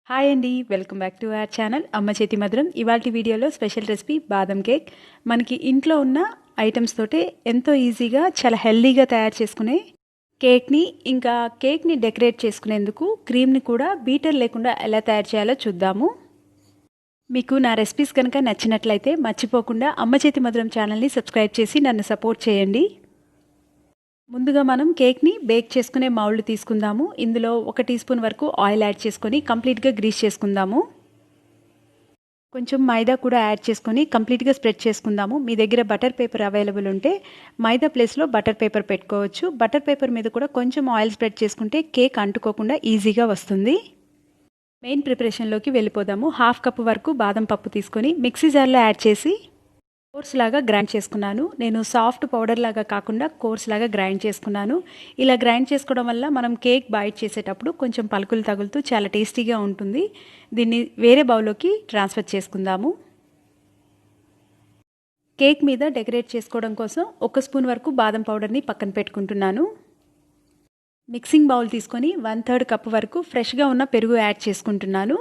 Hi అండి, welcome back to our channel అమ్మ చేతి మధురం. ఇవాల్టి వీడియోలో స్పెషల్ రెసిపీ బాదం కేక్. మనకి ఇంట్లో ఉన్న ఐటమ్స్ తోటే ఎంతో ఈజీగా చాలా హెల్దీగా తయారు చేసుకునే కేక్ని, ఇంకా కేక్ని డెకరేట్ చేసుకునేందుకు క్రీమ్ని కూడా బీటర్ లేకుండా ఎలా తయారు చేయాలో చూద్దాము. మీకు నా రెసిపీస్ కనుక నచ్చినట్లయితే మర్చిపోకుండా అమ్మ చేతి మధురం ఛానల్ని సబ్స్క్రైబ్ చేసి నన్ను సపోర్ట్ చేయండి. ముందుగా మనం కేక్ని బేక్ చేసుకునే మౌల్డ్ తీసుకుందాము. ఇందులో 1 టీ స్పూన్ వరకు ఆయిల్ యాడ్ చేసుకొని కంప్లీట్గా గ్రీస్ చేసుకుందాము. కొంచెం మైదా కూడా యాడ్ చేసుకొని కంప్లీట్గా స్ప్రెడ్ చేసుకుందాము. మీ దగ్గర బటర్ పేపర్ అవైలబుల్ ఉంటే మైదా ప్లేస్లో బటర్ పేపర్ పెట్టుకోవచ్చు. బటర్ పేపర్ మీద కూడా కొంచెం ఆయిల్ స్ప్రెడ్ చేసుకుంటే కేక్ అంటుకోకుండా ఈజీగా వస్తుంది. మెయిన్ ప్రిపరేషన్లోకి వెళ్ళిపోదాము. 1/2 కప్ వరకు బాదం పప్పు తీసుకొని మిక్సీ జార్లో యాడ్ చేసి కోర్స్ లాగా గ్రైండ్ చేసుకున్నాను. నేను సాఫ్ట్ పౌడర్ లాగా కాకుండా కోర్స్ లాగా గ్రైండ్ చేసుకున్నాను. ఇలా గ్రైండ్ చేసుకోవడం వల్ల మనం కేక్ బైట్ చేసేటప్పుడు కొంచెం పలుకులు తగులుతూ చాలా టేస్టీగా ఉంటుంది. దీన్ని వేరే బౌల్లోకి ట్రాన్స్ఫర్ చేసుకుందాము. కేక్ మీద డెకరేట్ చేసుకోవడం కోసం 1 స్పూన్ వరకు బాదం పౌడర్ని పక్కన పెట్టుకుంటున్నాను. మిక్సింగ్ బౌల్ తీసుకొని 1/3 కప్ వరకు ఫ్రెష్గా ఉన్న పెరుగు యాడ్ చేసుకుంటున్నాను.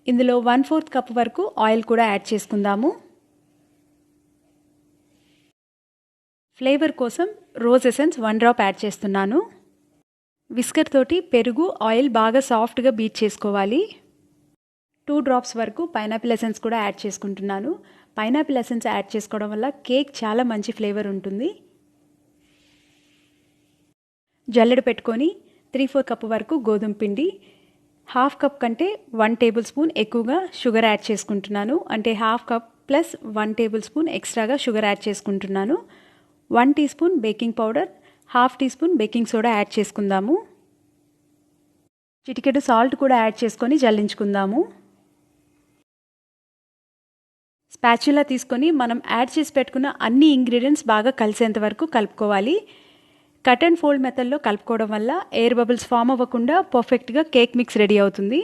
ఇందులో 1/4 కప్ వరకు ఆయిల్ కూడా యాడ్ చేసుకుందాము. ఫ్లేవర్ కోసం రోజ్ ఎసెన్స్ 1 డ్రాప్ యాడ్ చేస్తున్నాను. విస్కర్ తోటి పెరుగు ఆయిల్ బాగా సాఫ్ట్గా బీట్ చేసుకోవాలి. 2 డ్రాప్స్ వరకు పైనాపిల్ ఎసెన్స్ కూడా యాడ్ చేసుకుంటున్నాను. పైనాపిల్ ఎసెన్స్ యాడ్ చేసుకోవడం వల్ల కేక్ చాలా మంచి ఫ్లేవర్ ఉంటుంది. జల్లెడ పెట్టుకొని 3/4 కప్ వరకు గోధుమ పిండి, 1/2 కప్ కంటే 1 టేబుల్ స్పూన్ ఎక్కువగా షుగర్ యాడ్ చేసుకుంటున్నాను. అంటే 1/2 కప్ ప్లస్ 1 టేబుల్ స్పూన్ ఎక్స్ట్రాగా షుగర్ యాడ్ చేసుకుంటున్నాను. 1 teaspoon baking powder, 1/2 teaspoon baking soda add చేసుకుందాము. చిటికెడు సాల్ట్ కూడా యాడ్ చేసుకొని జల్లించుకుందాము. స్పాచులా తీసుకొని మనం యాడ్ చేసి పెట్టుకున్న అన్ని ఇంగ్రీడియంట్స్ బాగా కలిసేంత వరకు కలుపుకోవాలి. కట్ అండ్ ఫోల్డ్ మెథడ్లో కలుపుకోవడం వల్ల ఎయిర్ బబుల్స్ ఫామ్ అవ్వకుండా పర్ఫెక్ట్గా కేక్ మిక్స్ రెడీ అవుతుంది.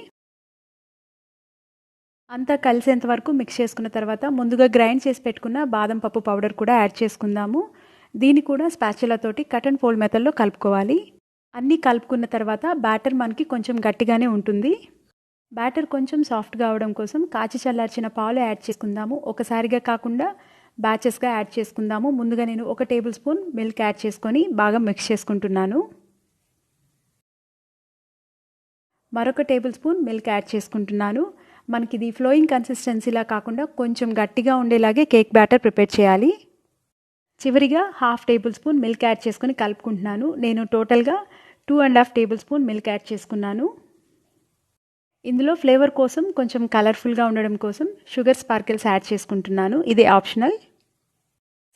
అంతా కలిసేంత వరకు మిక్స్ చేసుకున్న తర్వాత ముందుగా గ్రైండ్ చేసి పెట్టుకున్న బాదం పప్పు పౌడర్ కూడా యాడ్ చేసుకుందాము. దీన్ని కూడా స్పాచులా తోటి కట్ అండ్ ఫోల్డ్ మెథడ్లో కలుపుకోవాలి. అన్నీ కలుపుకున్న తర్వాత బ్యాటర్ మనకి కొంచెం గట్టిగానే ఉంటుంది. బ్యాటర్ కొంచెం సాఫ్ట్గా అవడం కోసం కాచి చల్లార్చిన పాలు యాడ్ చేసుకుందాము. ఒకసారిగా కాకుండా బ్యాచెస్గా యాడ్ చేసుకుందాము. ముందుగా నేను 1 టేబుల్ స్పూన్ మిల్క్ యాడ్ చేసుకొని బాగా మిక్స్ చేసుకుంటున్నాను. మరొక టేబుల్ స్పూన్ మిల్క్ యాడ్ చేసుకుంటున్నాను. మనకి ఇది ఫ్లోయింగ్ కన్సిస్టెన్సీలా కాకుండా కొంచెం గట్టిగా ఉండేలాగే కేక్ బ్యాటర్ ప్రిపేర్ చేయాలి. చివరిగా 1/2 టేబుల్ స్పూన్ మిల్క్ యాడ్ చేసుకొని కలుపుకుంటున్నాను. నేను టోటల్గా 2.5 టేబుల్ స్పూన్ మిల్క్ యాడ్ చేసుకున్నాను. ఇందులో ఫ్లేవర్ కోసం కొంచెం కలర్ఫుల్గా ఉండడం కోసం షుగర్ స్పార్కిల్స్ యాడ్ చేసుకుంటున్నాను. ఇది ఆప్షనల్.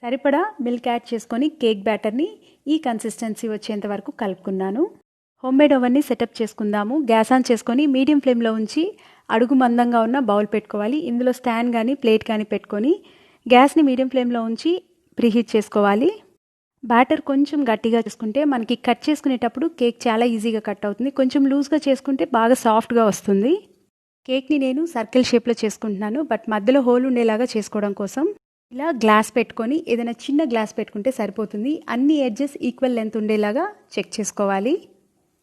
సరిపడా మిల్క్ యాడ్ చేసుకొని కేక్ బ్యాటర్ని ఈ కన్సిస్టెన్సీ వచ్చేంత వరకు కలుపుకున్నాను. హోమ్మేడ్ ఓవెన్ని సెటప్ చేసుకుందాము. గ్యాస్ ఆన్ చేసుకొని మీడియం ఫ్లేమ్లో ఉంచి అడుగు మందంగా ఉన్న బౌల్ పెట్టుకోవాలి. ఇందులో స్టాండ్ కానీ ప్లేట్ కానీ పెట్టుకొని గ్యాస్ని మీడియం ఫ్లేమ్లో ఉంచి ప్రీహీట్ చేసుకోవాలి. బ్యాటర్ కొంచెం గట్టిగా చేసుకుంటే మనకి కట్ చేసుకునేటప్పుడు కేక్ చాలా ఈజీగా కట్ అవుతుంది. కొంచెం లూజ్గా చేసుకుంటే బాగా సాఫ్ట్గా వస్తుంది. కేక్ని నేను సర్కిల్ షేప్లో చేసుకుంటున్నాను, బట్ మధ్యలో హోల్ ఉండేలాగా చేసుకోవడం కోసం ఇలా గ్లాస్ పెట్టుకొని ఏదైనా చిన్న గ్లాస్ పెట్టుకుంటే సరిపోతుంది. అన్ని ఎడ్జెస్ ఈక్వల్ లెంత్ ఉండేలాగా చెక్ చేసుకోవాలి.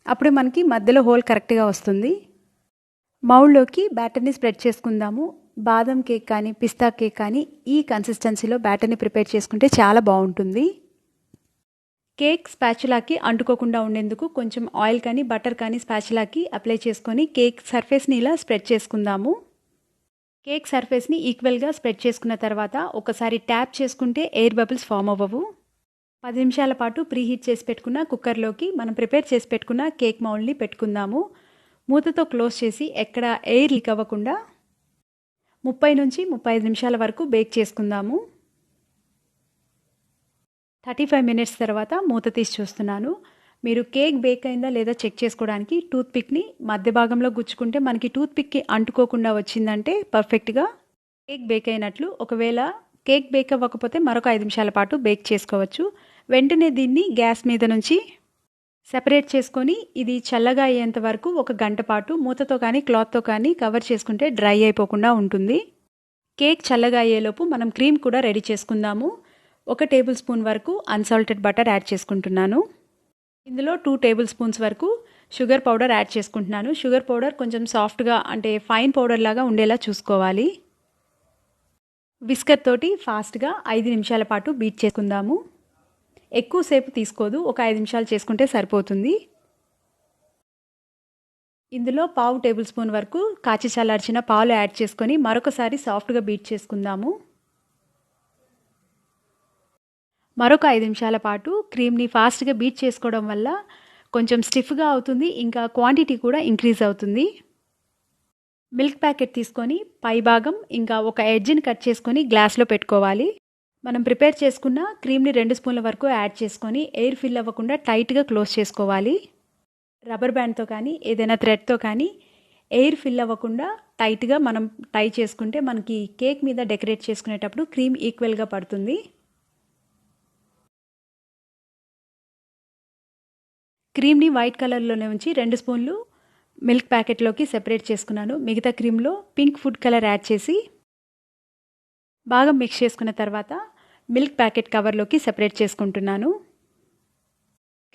అప్పుడే మనకి మధ్యలో హోల్ కరెక్ట్గా వస్తుంది. మౌల్డ్లోకి బ్యాటర్ని స్ప్రెడ్ చేసుకుందాము. బాదం కేక్ కానీ పిస్తా కేక్ కానీ ఈ కన్సిస్టెన్సీలో బ్యాటర్ని ప్రిపేర్ చేసుకుంటే చాలా బాగుంటుంది. కేక్ స్పాచులాకి అంటుకోకుండా ఉండేందుకు కొంచెం ఆయిల్ కానీ బటర్ కానీ స్పాచులాకి అప్లై చేసుకొని కేక్ సర్ఫేస్ని ఇలా స్ప్రెడ్ చేసుకుందాము. కేక్ సర్ఫేస్ని ఈక్వల్గా స్ప్రెడ్ చేసుకున్న తర్వాత ఒకసారి ట్యాప్ చేసుకుంటే ఎయిర్ బబుల్స్ ఫామ్ అవ్వవు. 10 నిమిషాల పాటు ప్రీహీట్ చేసి పెట్టుకున్న కుక్కర్లోకి మనం ప్రిపేర్ చేసి పెట్టుకున్న కేక్ మౌల్డ్ని పెట్టుకుందాము. మూతతో క్లోజ్ చేసి ఎక్కడ ఎయిర్ లీక్ అవ్వకుండా 30 నుంచి 35 నిమిషాల వరకు బేక్ చేసుకుందాము. 35 మినిట్స్ తర్వాత మూత తీసి చూస్తున్నాను. మీరు కేక్ బేక్ అయిందా లేదా చెక్ చేసుకోవడానికి టూత్పిక్ని మధ్య భాగంలో గుచ్చుకుంటే మనకి టూత్పిక్కి అంటుకోకుండా వచ్చిందంటే పర్ఫెక్ట్గా కేక్ బేక్ అయినట్లు. ఒకవేళ కేక్ బేక్ అవ్వకపోతే మరొక 5 నిమిషాల పాటు బేక్ చేసుకోవచ్చు. వెంటనే దీన్ని గ్యాస్ మీద నుంచి సెపరేట్ చేసుకొని ఇది చల్లగా అయ్యేంత వరకు 1 గంట పాటు మూతతో కానీ క్లాత్తో కానీ కవర్ చేసుకుంటే డ్రై అయిపోకుండా ఉంటుంది. కేక్ చల్లగా అయ్యేలోపు మనం క్రీమ్ కూడా రెడీ చేసుకుందాము. 1 టేబుల్ స్పూన్ వరకు అన్సాల్టెడ్ బటర్ యాడ్ చేసుకుంటున్నాను. ఇందులో 2 టేబుల్ స్పూన్స్ వరకు షుగర్ పౌడర్ యాడ్ చేసుకుంటున్నాను. షుగర్ పౌడర్ కొంచెం సాఫ్ట్గా అంటే ఫైన్ పౌడర్ లాగా ఉండేలా చూసుకోవాలి. విస్కర్ తోటి ఫాస్ట్గా 5 నిమిషాల పాటు బీట్ చేసుకుందాము. ఎక్కువసేపు తీసుకోదు, ఒక 5 నిమిషాలు చేసుకుంటే సరిపోతుంది. ఇందులో 1/2 టేబుల్ స్పూన్ వరకు కాచి చల్లార్చిన పాలు యాడ్ చేసుకొని మరొకసారి సాఫ్ట్గా బీట్ చేసుకుందాము. మరొక 5 నిమిషాల పాటు క్రీమ్ని ఫాస్ట్గా బీట్ చేసుకోవడం వల్ల కొంచెం స్టిఫ్గా అవుతుంది, ఇంకా క్వాంటిటీ కూడా ఇంక్రీజ్ అవుతుంది. మిల్క్ ప్యాకెట్ తీసుకొని పై భాగం ఇంకా ఒక ఎడ్జ్ని కట్ చేసుకొని గ్లాస్లో పెట్టుకోవాలి. మనం ప్రిపేర్ చేసుకున్న క్రీమ్ని 2 స్పూన్ల వరకు యాడ్ చేసుకొని ఎయిర్ ఫిల్ అవ్వకుండా టైట్గా క్లోజ్ చేసుకోవాలి. రబ్బర్ బ్యాండ్తో కానీ ఏదైనా థ్రెడ్తో కానీ ఎయిర్ ఫిల్ అవ్వకుండా టైట్గా మనం టై చేసుకుంటే మనకి కేక్ మీద డెకరేట్ చేసుకునేటప్పుడు క్రీమ్ ఈక్వల్గా పడుతుంది. క్రీమ్ని వైట్ కలర్లోనే ఉంచి 2 స్పూన్లు మిల్క్ ప్యాకెట్లోకి సెపరేట్ చేసుకున్నాను. మిగతా క్రీమ్లో పింక్ ఫుడ్ కలర్ యాడ్ చేసి బాగా మిక్స్ చేసుకున్న తర్వాత మిల్క్ ప్యాకెట్ కవర్లోకి సెపరేట్ చేసుకుంటున్నాను.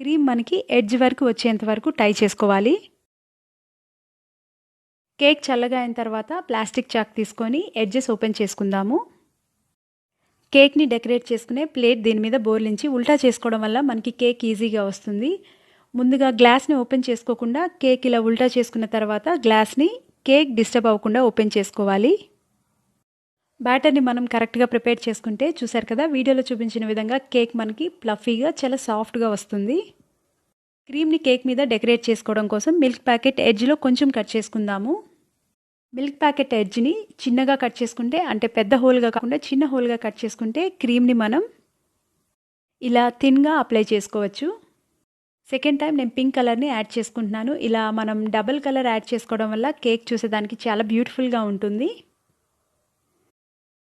క్రీమ్ మనకి ఎడ్జ్ వరకు వచ్చేంత వరకు టై చేసుకోవాలి. కేక్ చల్లగా అయిన తర్వాత ప్లాస్టిక్ చాక్ తీసుకొని ఎడ్జెస్ ఓపెన్ చేసుకుందాము. కేక్ని డెకరేట్ చేసుకునే ప్లేట్ దీని మీద బోర్లించి ఉల్టా చేసుకోవడం వల్ల మనకి కేక్ ఈజీగా వస్తుంది. ముందుగా గ్లాస్ని ఓపెన్ చేసుకోకుండా కేక్ ఇలా ఉల్టా చేసుకున్న తర్వాత గ్లాస్ని కేక్ డిస్టర్బ్ అవ్వకుండా ఓపెన్ చేసుకోవాలి. బ్యాటర్ని మనం కరెక్ట్గా ప్రిపేర్ చేసుకుంటే చూసారు కదా, వీడియోలో చూపించిన విధంగా కేక్ మనకి ప్లఫీగా చాలా సాఫ్ట్గా వస్తుంది. క్రీమ్ని కేక్ మీద డెకరేట్ చేసుకోవడం కోసం మిల్క్ ప్యాకెట్ ఎడ్జ్లో కొంచెం కట్ చేసుకుందాము. మిల్క్ ప్యాకెట్ ఎడ్జ్ని చిన్నగా కట్ చేసుకుంటే అంటే పెద్ద హోల్గా కాకుండా చిన్న హోల్గా కట్ చేసుకుంటే క్రీమ్ని మనం ఇలా థిన్గా అప్లై చేసుకోవచ్చు. సెకండ్ టైం నేను పింక్ కలర్ని యాడ్ చేసుకుంటున్నాను. ఇలా మనం డబుల్ కలర్ యాడ్ చేసుకోవడం వల్ల కేక్ చూసేదానికి చాలా బ్యూటిఫుల్గా ఉంటుంది.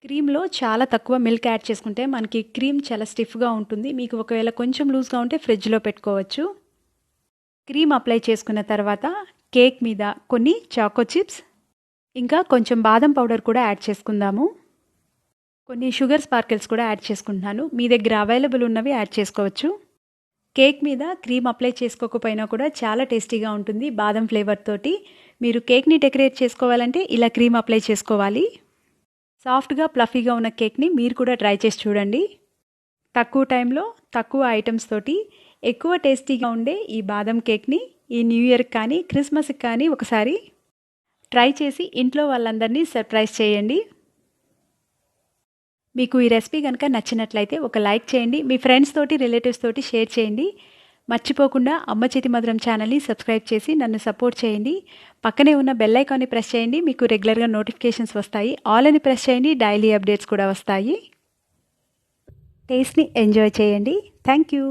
క్రీమ్లో చాలా తక్కువ మిల్క్ యాడ్ చేసుకుంటే మనకి క్రీమ్ చాలా స్టిఫ్గా ఉంటుంది. మీకు ఒకవేళ కొంచెం లూజ్గా ఉంటే ఫ్రిడ్జ్లో పెట్టుకోవచ్చు. క్రీమ్ అప్లై చేసుకున్న తర్వాత కేక్ మీద కొన్ని చాకో చిప్స్ ఇంకా కొంచెం బాదం పౌడర్ కూడా యాడ్ చేసుకుందాము. కొన్ని షుగర్ స్పార్కిల్స్ కూడా యాడ్ చేసుకుంటున్నాను. మీ దగ్గర అవైలబుల్ ఉన్నవి యాడ్ చేసుకోవచ్చు. కేక్ మీద క్రీమ్ అప్లై చేసుకోకపోయినా కూడా చాలా టేస్టీగా ఉంటుంది బాదం ఫ్లేవర్ తోటి. మీరు కేక్ని డెకరేట్ చేసుకోవాలంటే ఇలా క్రీమ్ అప్లై చేసుకోవాలి. సాఫ్ట్గా ప్లఫీగా ఉన్న కేక్ని మీరు కూడా ట్రై చేసి చూడండి. తక్కువ టైంలో తక్కువ ఐటమ్స్ తోటి ఎక్కువ టేస్టీగా ఉండే ఈ బాదం కేక్ని ఈ న్యూ ఇయర్కి కానీ క్రిస్మస్కి కానీ ఒకసారి ట్రై చేసి ఇంట్లో వాళ్ళందరినీ సర్ప్రైజ్ చేయండి. మీకు ఈ రెసిపీ కనుక నచ్చినట్లయితే ఒక లైక్ చేయండి. మీ ఫ్రెండ్స్ తోటి రిలేటివ్స్ తోటి షేర్ చేయండి. మర్చిపోకుండా అమ్మ చేతి మధురం ఛానల్ని సబ్స్క్రైబ్ చేసి నన్ను సపోర్ట్ చేయండి. పక్కనే ఉన్న బెల్ ఐకాన్ని ప్రెస్ చేయండి. మీకు రెగ్యులర్గా నోటిఫికేషన్స్ వస్తాయి. ఆల్ అని ప్రెస్ చేయండి. డైలీ అప్డేట్స్ కూడా వస్తాయి. టేస్ట్ని ఎంజాయ్ చేయండి. Thank you.